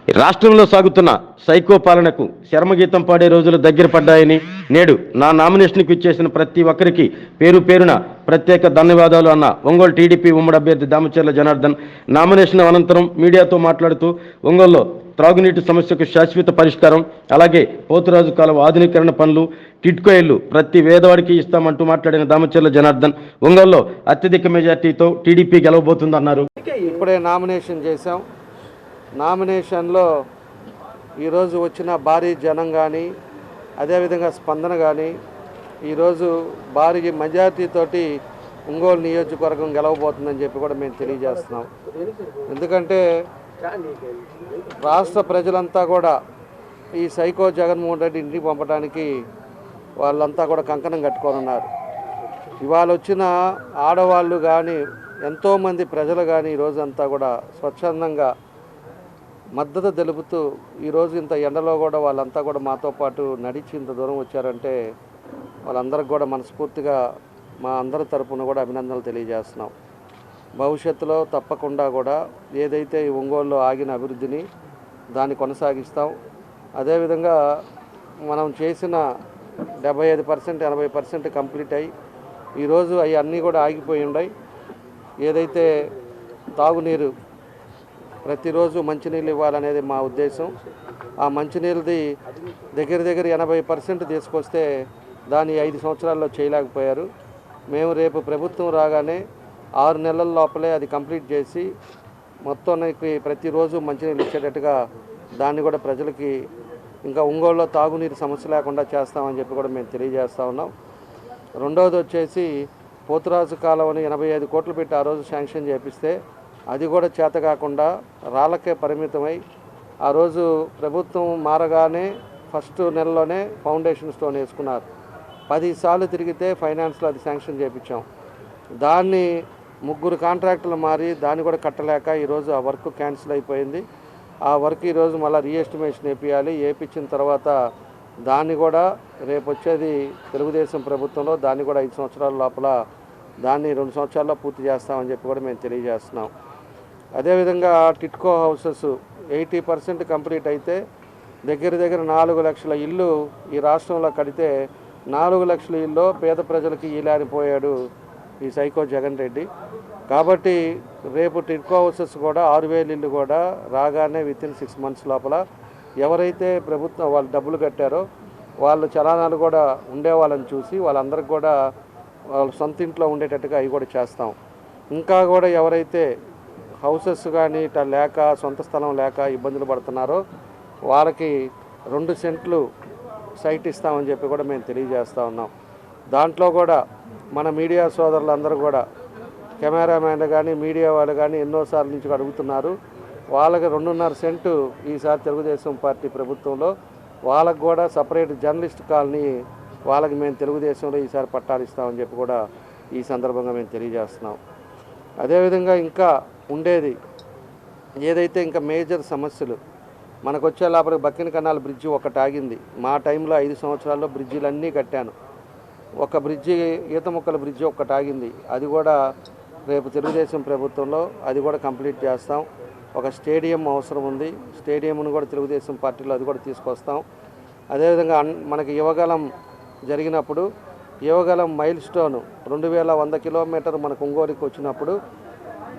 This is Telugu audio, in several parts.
రాష్ట్రంలో సాగుతున్న సైకో పాలనకు శర్మగీతం పాడే రోజులు దగ్గర పడ్డాయని నేడు నా నామినేషన్కు ఇచ్చేసిన ప్రతి ఒక్కరికి పేరు పేరున ప్రత్యేక ధన్యవాదాలు అన్న ఒంగోలు టీడీపీ ఉమ్మడి అభ్యర్థి దామచర్ల జనార్దన్ నామినేషన్ అనంతరం మీడియాతో మాట్లాడుతూ ఒంగోలులో త్రాగునీటి సమస్యకు శాశ్వత పరిష్కారం, అలాగే పోతురాజు కాలువ ఆధునీకరణ పనులు, టిడ్కో ఇల్లు ప్రతి పేదవాడికి ఇస్తామంటూ మాట్లాడిన దామచర్ల జనార్దన్ ఒంగోలులో అత్యధిక మెజార్టీతో టీడీపీ గెలవబోతుందన్నారు. ఇప్పుడే నామినేషన్ చేశాం. నామినేషన్లో ఈరోజు వచ్చిన భారీ జనం కానీ, అదేవిధంగా స్పందన కానీ, ఈరోజు భారీ మెజార్టీతోటి ఒంగోలు నియోజకవర్గం గెలవబోతుందని చెప్పి కూడా మేము తెలియజేస్తున్నాం. ఎందుకంటే రాష్ట్ర ప్రజలంతా కూడా ఈ సైకో జగన్మోహన్ రెడ్డి ఇంటికి పంపడానికి వాళ్ళంతా కూడా కంకణం కట్టుకొని ఉన్నారు. ఇవాళ వచ్చిన ఆడవాళ్ళు కానీ, ఎంతోమంది ప్రజలు కానీ ఈరోజంతా కూడా స్వచ్ఛందంగా మద్దతు తెలుపుతూ ఈరోజు ఇంత ఎండలో కూడా వాళ్ళంతా కూడా మాతో పాటు నడిచి ఇంత దూరం వచ్చారంటే వాళ్ళందరికీ కూడా మనస్ఫూర్తిగా మా అందరి తరపున కూడా అభినందనలు తెలియజేస్తున్నాం. భవిష్యత్తులో తప్పకుండా కూడా ఏదైతే ఈ ఒంగోలులో ఆగిన అభివృద్ధిని దాన్ని కొనసాగిస్తాం. అదేవిధంగా మనం చేసిన 75% 80% కంప్లీట్ అయ్యి ఈరోజు అవి అన్నీ కూడా ఆగిపోయి ఉన్నాయి. ఏదైతే తాగునీరు ప్రతిరోజు మంచినీళ్ళు ఇవ్వాలనేది మా ఉద్దేశం. ఆ మంచినీళ్ళది దగ్గర 80% తీసుకొస్తే దాన్ని 5 సంవత్సరాల్లో చేయలేకపోయారు. మేము రేపు ప్రభుత్వం రాగానే 6 నెలల లోపలే అది కంప్లీట్ చేసి మొత్తానికి ప్రతిరోజు మంచినీళ్ళు ఇచ్చేటట్టుగా దాన్ని కూడా ప్రజలకి ఇంకా ఒంగోలులో తాగునీరు సమస్య లేకుండా చేస్తామని చెప్పి కూడా మేము తెలియజేస్తూ ఉన్నాం. రెండవది వచ్చేసి పోతురాజు కాలువని 85 కోట్లు పెట్టి ఆ రోజు శాంక్షన్ చేపిస్తే అది కూడా చేత కాకుండా రాళ్ళకే పరిమితమై ఆ రోజు ప్రభుత్వం మారగానే ఫస్ట్ నెలలోనే ఫౌండేషన్ స్టోన్ వేసుకున్నారు. 10 సార్లు తిరిగితే ఫైనాన్స్లో అది శాంక్షన్ చేయించాం. దాన్ని 3 కాంట్రాక్టులు మారి దాన్ని కూడా కట్టలేక ఈరోజు ఆ వర్క్ క్యాన్సిల్ అయిపోయింది. ఆ వర్క్ ఈరోజు మళ్ళీ రీఎస్టిమేషన్ వేయించాలి. వేయించిన తర్వాత దాన్ని కూడా రేపు వచ్చేది తెలుగుదేశం ప్రభుత్వంలో దాన్ని కూడా 5 సంవత్సరాల లోపల దాన్ని 2 సంవత్సరాల్లో పూర్తి చేస్తామని చెప్పి కూడా మేము తెలియజేస్తున్నాం. అదేవిధంగా టిడ్కో హౌసెస్ 80% కంప్లీట్ అయితే దగ్గర 4 లక్షల ఇల్లు ఈ రాష్ట్రంలో కడితే 4 లక్షల ఇల్లు పేద ప్రజలకి ఈలారిపోయాడు ఈ సైకో జగన్ రెడ్డి. కాబట్టి రేపు టిడ్కో హౌసెస్ కూడా 6,000 ఇల్లు కూడా రాగానే వితిన్ 6 మంత్స్ లోపల ఎవరైతే ప్రభుత్వం వాళ్ళు డబ్బులు కట్టారో వాళ్ళు చలానాలు కూడా ఉండేవాళ్ళని చూసి వాళ్ళందరికీ కూడా వాళ్ళ సొంత ఇంట్లో ఉండేటట్టుగా అవి కూడా చేస్తాం. ఇంకా కూడా ఎవరైతే హౌసెస్ కానీ ఇట్లా లేక సొంత స్థలం లేక ఇబ్బందులు పడుతున్నారో వాళ్ళకి 2 సెంట్లు సైట్ ఇస్తామని చెప్పి కూడా మేము తెలియజేస్తూ ఉన్నాం. దాంట్లో కూడా మన మీడియా సోదరులందరూ కూడా కెమెరామ్యాన్లు కానీ మీడియా వాళ్ళు కానీ ఎన్నోసార్లు నుంచి అడుగుతున్నారు. వాళ్ళకి 2.5 సెంటు ఈసారి తెలుగుదేశం పార్టీ ప్రభుత్వంలో వాళ్ళకు కూడా సపరేట్ జర్నలిస్ట్ కాలనీ వాళ్ళకి మేము తెలుగుదేశంలో ఈసారి పట్టాలు ఇస్తామని చెప్పి కూడా ఈ సందర్భంగా మేము తెలియజేస్తున్నాం. అదేవిధంగా ఇంకా ఉండేది ఏదైతే ఇంకా మేజర్ సమస్యలు మనకు వచ్చే లోపల బక్కిన కన్నాల బ్రిడ్జి ఒకటి ఆగింది. మా టైంలో 5 సంవత్సరాల్లో బ్రిడ్జిలన్నీ కట్టాను. ఒక బ్రిడ్జి ఈత ముక్కల బ్రిడ్జి ఒకటి ఆగింది. అది కూడా రేపు తెలుగుదేశం ప్రభుత్వంలో అది కూడా కంప్లీట్ చేస్తాం. ఒక స్టేడియం అవసరం ఉంది. స్టేడియంను కూడా తెలుగుదేశం పార్టీలో అది కూడా తీసుకొస్తాం. అదేవిధంగా మనకి యువగలం జరిగినప్పుడు యువగలం మైల్ స్టోను 2100 కిలోమీటర్ మనకు ఒంగోలుకి వచ్చినప్పుడు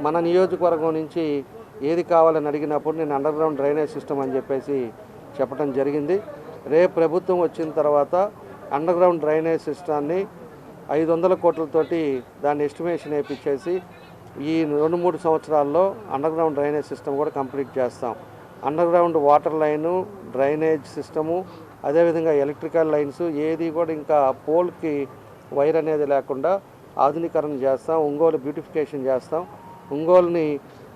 మన నియోజకవర్గం నుంచి ఏది కావాలని అడిగినప్పుడు నేను అండర్గ్రౌండ్ డ్రైనేజ్ సిస్టమ్ అని చెప్పేసి చెప్పడం జరిగింది. రేపు ప్రభుత్వం వచ్చిన తర్వాత అండర్గ్రౌండ్ డ్రైనేజ్ సిస్టాన్ని 500 కోట్లతోటి దాన్ని ఎస్టిమేషన్ వేయించేసి ఈ 2-3 సంవత్సరాల్లో అండర్గ్రౌండ్ డ్రైనేజ్ సిస్టమ్ కూడా కంప్లీట్ చేస్తాం. Underground water line, drainage system, అదేవిధంగా ఎలక్ట్రికల్ లైన్స్ ఏది కూడా ఇంకా పోల్కి వైర్ అనేది లేకుండా ఆధునీకరణ చేస్తాం. ఒంగోలు బ్యూటిఫికేషన్ చేస్తాం. ఒంగోలుని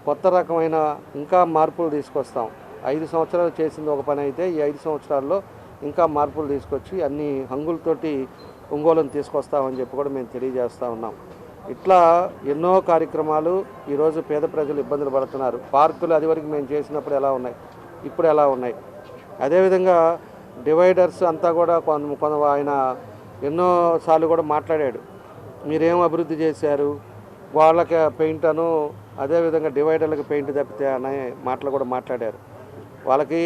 కొత్త రకమైన ఇంకా మార్పులు తీసుకొస్తాం. 5 సంవత్సరాలు చేసింది ఒక పని అయితే ఈ 5 సంవత్సరాల్లో ఇంకా మార్పులు తీసుకొచ్చి అన్ని హంగులతోటి ఒంగోలుని తీసుకొస్తామని చెప్పి కూడా మేము తెలియజేస్తూ ఉన్నాం. ఇట్లా ఎన్నో కార్యక్రమాలు ఈరోజు పేద ప్రజలు ఇబ్బందులు పడుతున్నారు. పార్కులు అదివరకు మేము చేసినప్పుడు ఎలా ఉన్నాయి, ఇప్పుడు ఎలా ఉన్నాయి. అదేవిధంగా డివైడర్స్ అంతా కూడా కొంత ఆయన ఎన్నోసార్లు కూడా మాట్లాడాడు. మీరేం అభివృద్ధి చేశారు, వాళ్ళకి పెయింట్ అను అదేవిధంగా డివైడర్లకు పెయింట్ తప్పితే అనే మాటలు కూడా మాట్లాడారు. వాళ్ళకి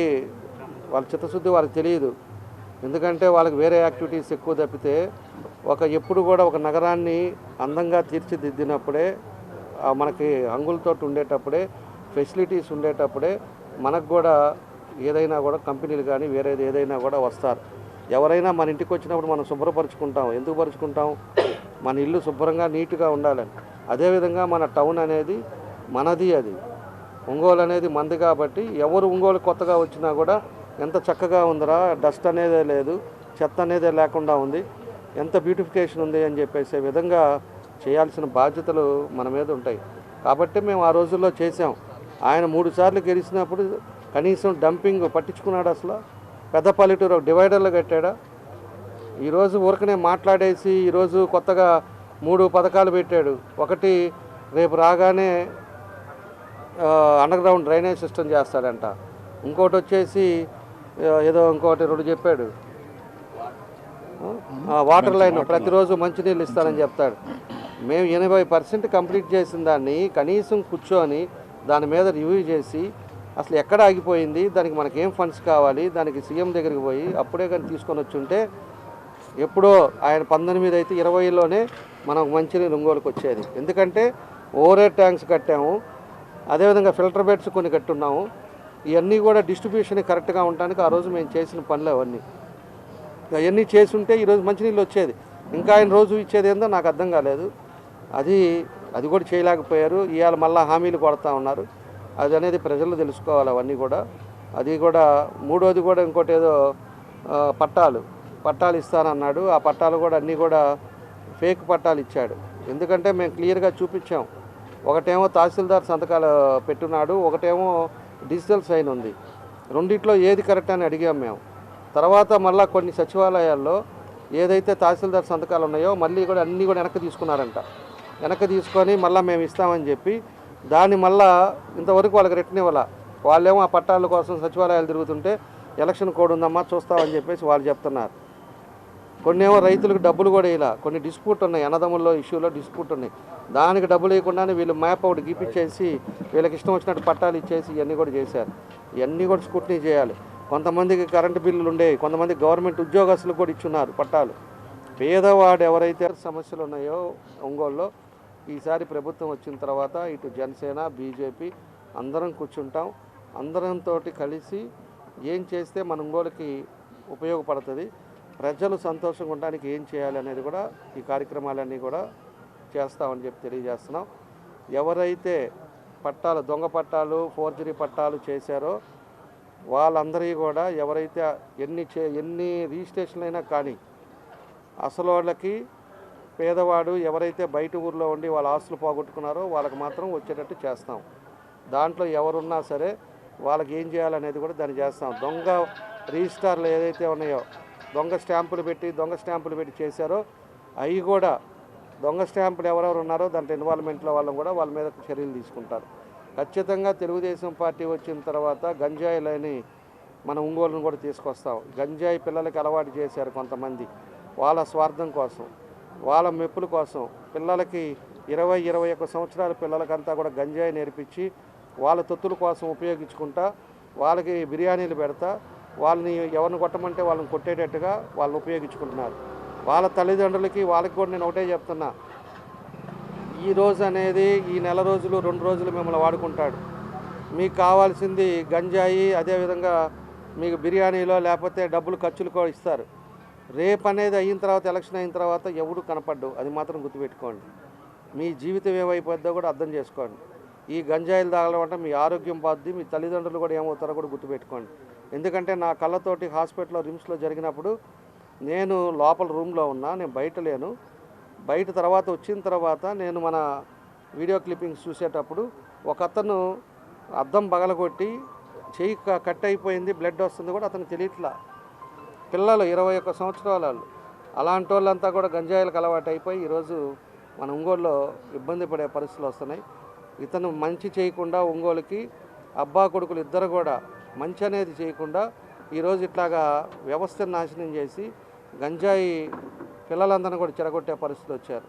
వాళ్ళ చిత్తశుద్ధి వాళ్ళకి తెలియదు. ఎందుకంటే వాళ్ళకి వేరే యాక్టివిటీస్ ఎక్కువ తప్పితే ఎప్పుడు కూడా ఒక నగరాన్ని అందంగా తీర్చిదిద్దినప్పుడే మనకి హంగులతోటి ఉండేటప్పుడే ఫెసిలిటీస్ ఉండేటప్పుడే మనకు కూడా ఏదైనా కూడా కంపెనీలు కానీ వేరేది ఏదైనా కూడా వస్తారు. ఎవరైనా మన ఇంటికి వచ్చినప్పుడు మనం శుభ్రపరుచుకుంటాం. ఎందుకు పరుచుకుంటాం? మన ఇల్లు శుభ్రంగా నీట్గా ఉండాలని. అదేవిధంగా మన టౌన్ అనేది మనది, అది ఒంగోలు అనేది మనది కాబట్టి ఎవరు ఒంగోలు కొత్తగా వచ్చినా కూడా ఎంత చక్కగా ఉందిరా, డస్ట్ అనేదే లేదు, చెత్త అనేదే లేకుండా ఉంది, ఎంత బ్యూటిఫికేషన్ ఉంది అని చెప్పేసే విధంగా చేయాల్సిన బాధ్యతలు మన మీద ఉంటాయి. కాబట్టి మేము ఆ రోజుల్లో చేసాం. ఆయన 3 సార్లు గెలిచినప్పుడు కనీసం డంపింగ్ పట్టించుకున్నాడు? అసలు పెద్ద పల్లెటూరు డివైడర్లు కట్టాడా? ఈరోజు ఊరికనే మాట్లాడేసి ఈరోజు కొత్తగా 3 పథకాలు పెట్టాడు. ఒకటి రేపు రాగానే అండర్గ్రౌండ్ డ్రైనేజ్ సిస్టమ్ చేస్తాడంట. ఇంకోటి వచ్చేసి ఏదో ఇంకోటి 2 చెప్పాడు. వాటర్ లైన్ ప్రతిరోజు మంచినీళ్ళు ఇస్తానని చెప్తాడు. మేము 80% కంప్లీట్ చేసిన దాన్ని కనీసం కూర్చొని దాని మీద రివ్యూ చేసి అసలు ఎక్కడ ఆగిపోయింది, దానికి మనకేం ఫండ్స్ కావాలి, దానికి సీఎం దగ్గరికి పోయి అప్పుడే కానీ తీసుకొని వచ్చి ఉంటే ఎప్పుడో ఆయన 19 అయితే 20లోనే మనకు మంచినీళ్ళు ఒంగోలుకి వచ్చేది. ఎందుకంటే ఓవర్ ట్యాంక్స్ కట్టాము, అదేవిధంగా ఫిల్టర్ బెడ్స్ కొన్ని కట్టున్నాము. ఇవన్నీ కూడా డిస్ట్రిబ్యూషన్ కరెక్ట్గా ఉండడానికి ఆ రోజు మేము చేసిన పనులు అవన్నీ చేసి ఉంటే ఈరోజు మంచినీళ్ళు వచ్చేది. ఇంకా ఆయన రోజు ఇచ్చేది ఏందో నాకు అర్థం కాలేదు. అది కూడా చేయలేకపోయారు. ఇవాళ మళ్ళీ హామీలు కొడతా ఉన్నారు. అది అనేది ప్రజలు తెలుసుకోవాలి అవన్నీ కూడా. అది కూడా మూడోది కూడా ఇంకోటి ఏదో పట్టాలు ఇస్తానన్నాడు. ఆ పట్టాలు కూడా అన్నీ కూడా ఫేక్ పట్టాలు ఇచ్చాడు. ఎందుకంటే మేము క్లియర్గా చూపించాం. ఒకటేమో తహసీల్దార్ సంతకాలు పెట్టున్నాడు, ఒకటేమో డిజిటల్ సైన్ ఉంది. రెండిట్లో ఏది కరెక్ట్ అని అడిగాం మేము. తర్వాత మళ్ళీ కొన్ని సచివాలయాల్లో ఏదైతే తహసీల్దార్ సంతకాలు ఉన్నాయో మళ్ళీ కూడా అన్నీ కూడా వెనక్కి తీసుకున్నారంట. వెనక్కి తీసుకొని మళ్ళీ మేము ఇస్తామని చెప్పి దాన్ని మళ్ళా ఇంతవరకు వాళ్ళకి రిటర్న్ ఇవ్వాల. వాళ్ళేమో ఆ పట్టాల కోసం సచివాలయాలు తిరుగుతుంటే ఎలక్షన్ కోడ్ ఉందమ్మా చూస్తామని చెప్పేసి వాళ్ళు చెప్తున్నారు. కొన్ని ఏమో రైతులకు డబ్బులు కూడా ఇలా కొన్ని డిస్ప్యూట్ ఉన్నాయి, అన్నదమ్ముల్లో ఇష్యూలో డిస్ప్యూట్ ఉన్నాయి. దానికి డబ్బులు ఇవ్వకుండానే వీళ్ళు మ్యాప్ ఒకటి గీపిచ్చేసి వీళ్ళకి ఇష్టం వచ్చినట్టు పట్టాలు ఇచ్చేసి ఇవన్నీ కూడా చేశారు. ఇవన్నీ కూడా స్క్రూటినీ చేయాలి. కొంతమందికి కరెంటు బిల్లులు ఉండేవి, కొంతమంది గవర్నమెంట్ ఉద్యోగస్తులు కూడా ఇచ్చున్నారు పట్టాలు. పేదవాడు ఎవరైతే సమస్యలు ఉన్నాయో ఒంగోలులో ఈసారి ప్రభుత్వం వచ్చిన తర్వాత ఇటు జనసేన బీజేపీ అందరం కూర్చుంటాం. అందరంతో కలిసి ఏం చేస్తే మన ఒంగోలుకి ఉపయోగపడుతుంది, ప్రజలు సంతోషంగా ఉండడానికి ఏం చేయాలి అనేది కూడా ఈ కార్యక్రమాలన్నీ కూడా చేస్తామని చెప్పి తెలియజేస్తున్నాం. ఎవరైతే దొంగ పట్టాలు ఫోర్జరీ పట్టాలు చేశారో వాళ్ళందరికీ కూడా ఎవరైతే ఎన్ని రిజిస్ట్రేషన్లు అయినా కానీ అసలు వాళ్ళకి పేదవాడు ఎవరైతే బయట ఊర్లో ఉండి వాళ్ళ ఆస్తులు పోగొట్టుకున్నారో వాళ్ళకి మాత్రం వచ్చేటట్టు చేస్తాం. దాంట్లో ఎవరున్నా సరే వాళ్ళకి ఏం చేయాలనేది కూడా దాన్ని చేస్తాం. దొంగ రిజిస్టార్లు ఏదైతే ఉన్నాయో దొంగ స్టాంపులు పెట్టి చేశారో అవి కూడా దొంగ స్టాంపులు ఎవరెవరు ఉన్నారో దాంట్లో ఇన్వాల్వ్మెంట్లో వాళ్ళని కూడా వాళ్ళ మీద చర్యలు తీసుకుంటారు. ఖచ్చితంగా తెలుగుదేశం పార్టీ వచ్చిన తర్వాత గంజాయిలని మన ఒంగోలును కూడా తీసుకొస్తాం. గంజాయి పిల్లలకి అలవాటు చేశారు కొంతమంది వాళ్ళ స్వార్థం కోసం, వాళ్ళ మెప్పుల కోసం. పిల్లలకి 20-21 సంవత్సరాల పిల్లలకంతా కూడా గంజాయి నేర్పించి వాళ్ళ తొత్తుల కోసం ఉపయోగించుకుంటా వాళ్ళకి బిర్యానీలు పెడతా వాళ్ళని ఎవరిని కొట్టమంటే వాళ్ళని కొట్టేటట్టుగా వాళ్ళని ఉపయోగించుకుంటున్నారు. వాళ్ళ తల్లిదండ్రులకి వాళ్ళకి కూడా నేను ఒకటే చెప్తున్నా, ఈ రోజు అనేది ఈ నెల రోజులు 2 రోజులు మిమ్మల్ని వాడుకుంటాడు. మీకు కావాల్సింది గంజాయి, అదేవిధంగా మీకు బిర్యానీలో లేకపోతే డబ్బులు ఖర్చులు కూడా ఇస్తారు. రేపు అనేది అయిన తర్వాత ఎలక్షన్ అయిన తర్వాత ఎవడు కనపడ్డు, అది మాత్రం గుర్తుపెట్టుకోండి. మీ జీవితం ఏమైపోద్దో కూడా అర్థం చేసుకోండి. ఈ గంజాయిలు తాగడం అంటే మీ ఆరోగ్యం బాధ్యత, మీ తల్లిదండ్రులు కూడా ఏమవుతారో కూడా గుర్తుపెట్టుకోండి. ఎందుకంటే నా కళ్ళతోటి హాస్పిటల్లో రిమ్స్లో జరిగినప్పుడు నేను లోపల రూమ్లో ఉన్నా, నేను బయట లేను. బయట తర్వాత వచ్చిన తర్వాత నేను మన వీడియో క్లిప్పింగ్స్ చూసేటప్పుడు ఒక అతను అద్దం పగలగొట్టి చెయ్యి కట్ అయిపోయింది, బ్లడ్ వస్తుంది కూడా అతను తెలియట్లా. పిల్లలు 21 సంవత్సరాల వాళ్ళు, అలాంటి వాళ్ళంతా కూడా గంజాయిలకు అలవాటు అయిపోయి ఈరోజు మన ఒంగోలులో ఇబ్బంది పడే పరిస్థితులు వస్తున్నాయి. ఇతను మంచి చేయకుండా ఒంగోలుకి అబ్బా కొడుకులు ఇద్దరు కూడా మంచి అనేది చేయకుండా ఈరోజు ఇట్లాగా వ్యవస్థను నాశనం చేసి గంజాయి పిల్లలందరినీ కూడా చెడగొట్టే పరిస్థితి వచ్చారు.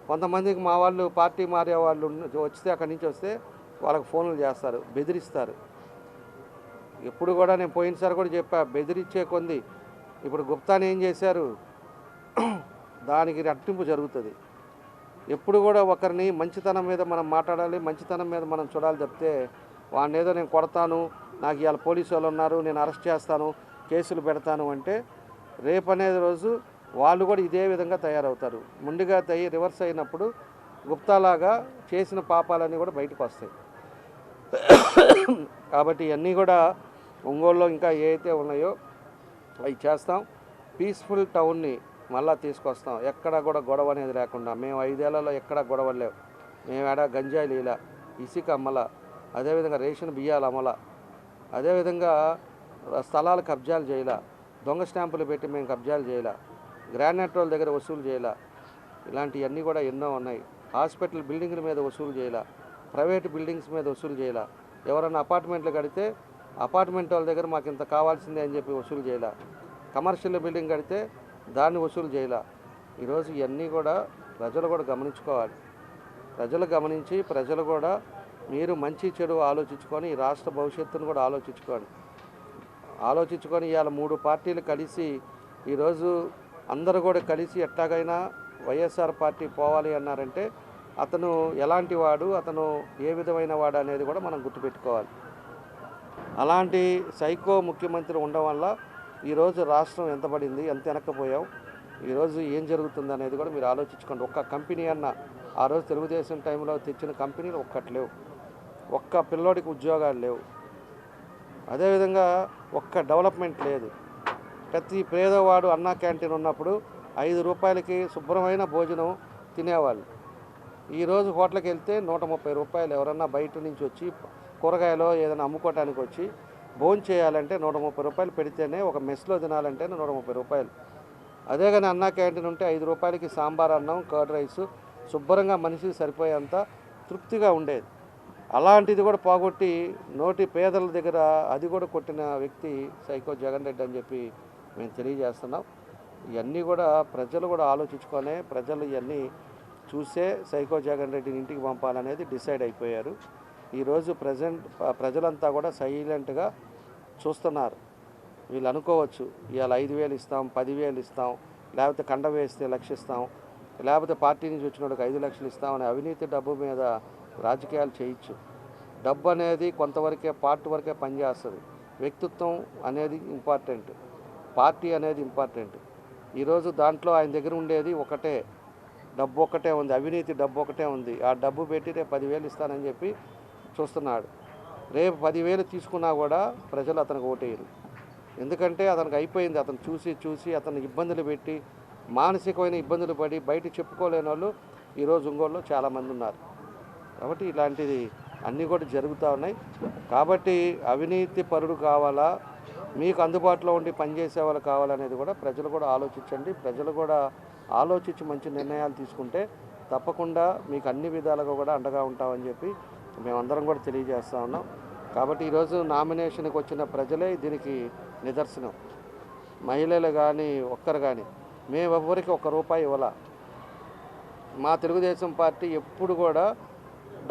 కొంతమందికి మా వాళ్ళు పార్టీ మారే వాళ్ళు వస్తే అక్కడి నుంచి వస్తే వాళ్ళకి ఫోన్లు చేస్తారు, బెదిరిస్తారు. ఎప్పుడు కూడా నేను పోయినసారి కూడా చెప్పా, బెదిరించే కొంది ఇప్పుడు గుప్తాని ఏం చేశారు, దానికి రెట్టింపు జరుగుతుంది. ఎప్పుడు కూడా ఒకరిని మంచితనం మీద మనం మాట్లాడాలి, మంచితనం మీద మనం చూడాలి తప్పితే వాడిని ఏదో నేను కొడతాను, నాకు ఇవాళ పోలీసు వాళ్ళు ఉన్నారు, నేను అరెస్ట్ చేస్తాను, కేసులు పెడతాను అంటే రేపు అనేది రోజు వాళ్ళు కూడా ఇదే విధంగా తయారవుతారు. ముందుగా రివర్స్ అయినప్పుడు గుప్తాలాగా చేసిన పాపాలన్నీ కూడా బయటకు వస్తాయి. కాబట్టి ఇవన్నీ కూడా ఒంగోలులో ఇంకా ఏవైతే ఉన్నాయో అవి చేస్తాం. పీస్ఫుల్ టౌన్ని మళ్ళీ తీసుకొస్తాం. ఎక్కడ కూడా గొడవ అనేది లేకుండా. మేము 5 ఏళ్లలో ఎక్కడ గొడవలు లేవు. మేము ఆడ గంజాయిలు ఇలా, ఇసుక అమ్మల, అదేవిధంగా రేషన్ బియ్యాలు అమల, అదేవిధంగా స్థలాలు కబ్జాలు చేయాల, దొంగ స్టాంపులు పెట్టి మేము కబ్జాలు చేయాల, గ్రానైట్ వాళ్ళ దగ్గర వసూలు చేయాల, ఇలాంటివన్నీ కూడా ఎన్నో ఉన్నాయి. హాస్పిటల్ బిల్డింగ్ల మీద వసూలు చేయాల, ప్రైవేట్ బిల్డింగ్స్ మీద వసూలు చేయాల, ఎవరైనా అపార్ట్మెంట్లు కడితే అపార్ట్మెంట్ వాళ్ళ దగ్గర మాకు ఇంత కావాల్సిందే అని చెప్పి వసూలు చేయాల, కమర్షియల్ బిల్డింగ్ కడితే దాన్ని వసూలు చేయాల. ఈరోజు ఇవన్నీ కూడా ప్రజలు కూడా గమనించుకోవాలి. ప్రజలు గమనించి ప్రజలు కూడా మీరు మంచి చెడు ఆలోచించుకొని ఈ రాష్ట్ర భవిష్యత్తును కూడా ఆలోచించుకొని ఇవాళ 3 పార్టీలు కలిసి ఈరోజు అందరూ కూడా కలిసి ఎట్లాగైనా వైఎస్ఆర్ పార్టీ పోవాలి అన్నారంటే అతను ఎలాంటి వాడు, అతను ఏ విధమైన వాడు అనేది కూడా మనం గుర్తుపెట్టుకోవాలి. అలాంటి సైకో ముఖ్యమంత్రి ఉండడం వల్ల ఈరోజు రాష్ట్రం ఎంత పడింది, ఎంత వెనక్కిపోయాం, ఈరోజు ఏం జరుగుతుంది అనేది కూడా మీరు ఆలోచించుకోండి. ఒక్క కంపెనీ అన్న ఆ రోజు తెలుగుదేశం టైంలో తెచ్చిన కంపెనీలు ఒక్కటి లేవు, ఒక్క పిల్లోడికి ఉద్యోగాలు లేవు, అదేవిధంగా ఒక్క డెవలప్మెంట్ లేదు. ప్రతి పేదవాడు అన్నా క్యాంటీన్ ఉన్నప్పుడు 5 రూపాయలకి శుభ్రమైన భోజనం తినేవాళ్ళు. ఈరోజు హోటల్కి వెళ్తే 130 రూపాయలు. ఎవరన్నా బయట నుంచి వచ్చి కూరగాయలు ఏదైనా అమ్ముకోవడానికి వచ్చి భోజనం చేయాలంటే 130 రూపాయలు పెడితేనే, ఒక మెస్లో తినాలంటే 130 రూపాయలు. అదే కానీ అన్నా క్యాంటీన్ ఉంటే 5 రూపాయలకి సాంబార్ అన్నం, కర్డ్ రైస్ శుభ్రంగా మనిషికి సరిపోయేంత తృప్తిగా ఉండేది. అలాంటిది కూడా పోగొట్టి నోటి పేదల దగ్గర అది కూడా కొట్టిన వ్యక్తి సైకో జగన్ రెడ్డి అని చెప్పి మేము తెలియజేస్తున్నాం. ఇవన్నీ కూడా ప్రజలు కూడా ఆలోచించుకొనే, ప్రజలు ఇవన్నీ చూసే సైకో జగన్ రెడ్డిని ఇంటికి పంపాలనేది డిసైడ్ అయిపోయారు. ఈరోజు ప్రజలంతా కూడా సైలెంట్గా చూస్తున్నారు. వీళ్ళు అనుకోవచ్చు ఇవాళ 5,000 ఇస్తాం, 10,000 ఇస్తాం, లేకపోతే కండ వేస్తే 1,00,000 ఇస్తాం, లేకపోతే పార్టీ నుంచి వచ్చిన వాడికి 5 లక్షలు ఇస్తామని అవినీతి డబ్బు మీద రాజకీయాలు చేయొచ్చు. డబ్బు అనేది కొంతవరకే, పార్టీ వరకే పనిచేస్తుంది. వ్యక్తిత్వం అనేది ఇంపార్టెంట్, పార్టీ అనేది ఇంపార్టెంట్. ఈరోజు దాంట్లో ఆయన దగ్గర ఉండేది ఒకటే, డబ్బు ఒకటే ఉంది, అవినీతి డబ్బు ఒకటే ఉంది. ఆ డబ్బు పెట్టి రేపు 10,000 ఇస్తానని చెప్పి చూస్తున్నాడు. రేపు 10,000 తీసుకున్నా కూడా ప్రజలు అతనికి ఓటేయరు. ఎందుకంటే అతనికి అయిపోయింది. అతను చూసి అతను ఇబ్బందులు పెట్టి, మానసికమైన ఇబ్బందులు పడి బయట చెప్పుకోలేని వాళ్ళు ఈరోజు ఒంగోలులో చాలామంది ఉన్నారు. కాబట్టి ఇలాంటిది అన్నీ కూడా జరుగుతూ ఉన్నాయి. కాబట్టి అవినీతి పరుడు కావాలా, మీకు అందుబాటులో ఉండి పనిచేసే వాళ్ళు కావాలనేది కూడా ప్రజలు కూడా ఆలోచించండి. ప్రజలు కూడా ఆలోచించి మంచి నిర్ణయాలు తీసుకుంటే తప్పకుండా మీకు అన్ని విధాలుగా కూడా అండగా ఉంటామని చెప్పి మేమందరం కూడా తెలియజేస్తూ ఉన్నాం. కాబట్టి ఈరోజు నామినేషన్కి వచ్చిన ప్రజలే దీనికి నిదర్శనం. మహిళలు కానీ ఒక్కరు కానీ మేమెవ్వరికి ₹1 ఇవ్వాల. మా తెలుగుదేశం పార్టీ ఎప్పుడు కూడా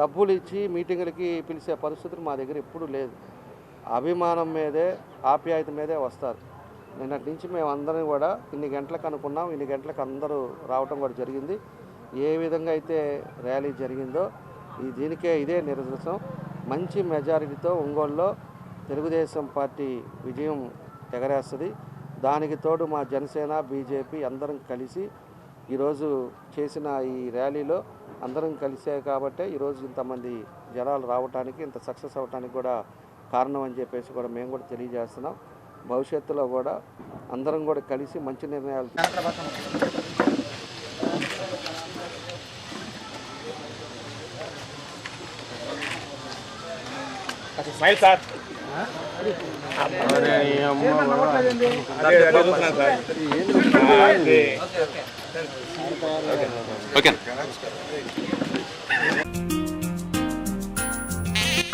డబ్బులు ఇచ్చి మీటింగులకి పిలిచే పరిస్థితులు మా దగ్గర ఎప్పుడూ లేదు. అభిమానం మీదే, ఆప్యాయత మీదే వస్తారు. నిన్నటి నుంచి మేమందరం కూడా ఇన్ని గంటలకు అనుకున్నాం, ఇన్ని గంటలకు అందరూ రావటం కూడా జరిగింది. ఏ విధంగా అయితే ర్యాలీ జరిగిందో దీనికే ఇదే నిదర్శనం. మంచి మెజారిటీతో ఒంగోలులో తెలుగుదేశం పార్టీ విజయం ఎగరేస్తుంది. దానికి తోడు మా జనసేన, బీజేపీ అందరం కలిసి ఈరోజు చేసిన ఈ ర్యాలీలో అందరం కలిసే కాబట్టే ఈరోజు ఇంతమంది జనాలు రావడానికి, ఇంత సక్సెస్ అవ్వడానికి కూడా కారణం అని చెప్పేసి కూడా మేము కూడా తెలియజేస్తున్నాం. భవిష్యత్తులో కూడా అందరం కూడా కలిసి మంచి నిర్ణయాలు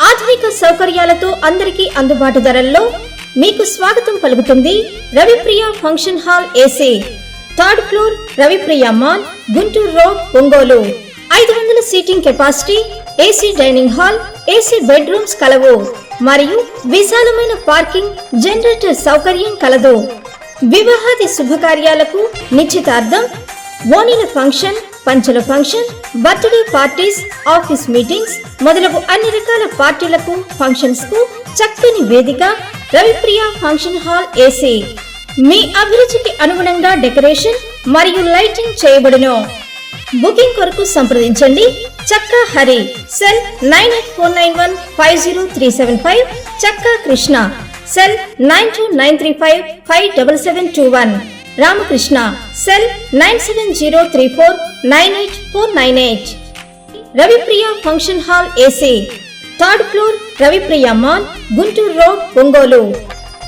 ఆధునిక సౌకర్యాలతో అందరికీ అందుబాటు ధరల్లో మీకు స్వాగతం పలుకుతుంది Ravipriya function hall AC, 3rd floor, Ravipriya mall, Guntur road, Ongole. 500 seating capacity, AC dining hall, AC bedrooms కలవు. మరియు విశాలమైన పార్కింగ్ జనరేటర్ సౌకర్యం కలదు. వివాహాది శుభకార్యాలకు, నిశ్చితార్థం, ఓణీల ఫంక్షన్, పంచల function, birthday parties, office meetings మొదలగు అన్ని రకాల పార్టీలకు, ఫంక్షన్స్ కు చక్కని వేదిక రవిప్రియ ఫంక్షన్ హాల్ ఏసీ. మీ అభిరుచికి అనుగుణంగా డెకరేషన్ మరియు లైటింగ్ చేయబడును. బుకింగ్ కొరకు సంప్రదించండి. చక్కా హరి, సెల్ 9849150375, చక్కా Krishna, cell 9293557721, Ramakrishna, cell 9703498498. Ravipriya function hall AC, third floor, Ravipriya mall, Guntur road, Ongole.